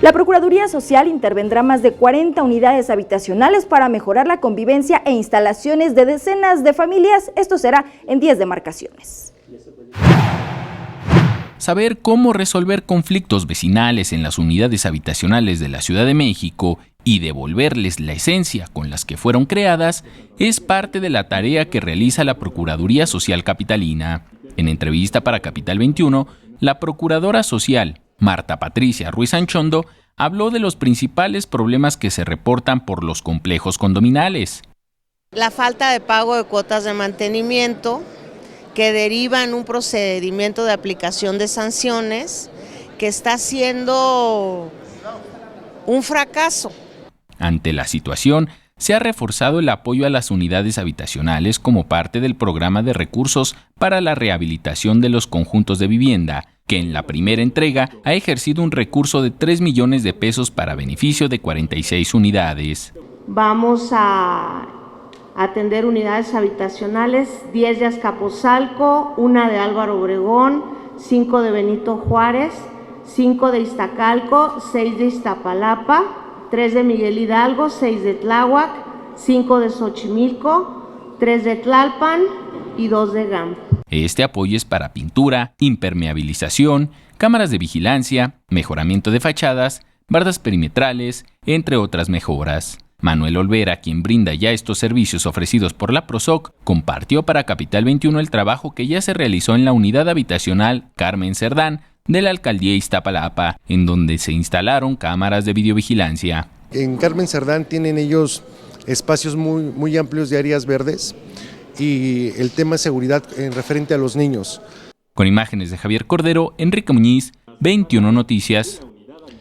La Procuraduría Social intervendrá más de 40 unidades habitacionales para mejorar la convivencia e instalaciones de decenas de familias. Esto será en 10 demarcaciones. Saber cómo resolver conflictos vecinales en las unidades habitacionales de la Ciudad de México y devolverles la esencia con las que fueron creadas es parte de la tarea que realiza la Procuraduría Social Capitalina. En entrevista para Capital 21, la Procuradora Social, Marta Patricia Ruiz Anchondo, habló de los principales problemas que se reportan por los complejos condominales. La falta de pago de cuotas de mantenimiento, que deriva en un procedimiento de aplicación de sanciones que está siendo un fracaso. Ante la situación, se ha reforzado el apoyo a las unidades habitacionales como parte del programa de recursos para la rehabilitación de los conjuntos de vivienda, que en la primera entrega ha ejercido un recurso de 3 millones de pesos para beneficio de 46 unidades. Vamos a atender unidades habitacionales, 10 de Azcapotzalco, 1 de Álvaro Obregón, 5 de Benito Juárez, 5 de Iztacalco, 6 de Iztapalapa, 3 de Miguel Hidalgo, 6 de Tláhuac, 5 de Xochimilco, 3 de Tlalpan y 2 de GAM. Este apoyo es para pintura, impermeabilización, cámaras de vigilancia, mejoramiento de fachadas, bardas perimetrales, entre otras mejoras. Manuel Olvera, quien brinda ya estos servicios ofrecidos por la Prosoc, compartió para Capital 21 el trabajo que ya se realizó en la unidad habitacional Carmen Cerdán de la Alcaldía Iztapalapa, en donde se instalaron cámaras de videovigilancia. En Carmen Cerdán tienen ellos espacios muy amplios de áreas verdes y el tema de seguridad en referente a los niños. Con imágenes de Javier Cordero, Enrique Muñiz, 21 Noticias.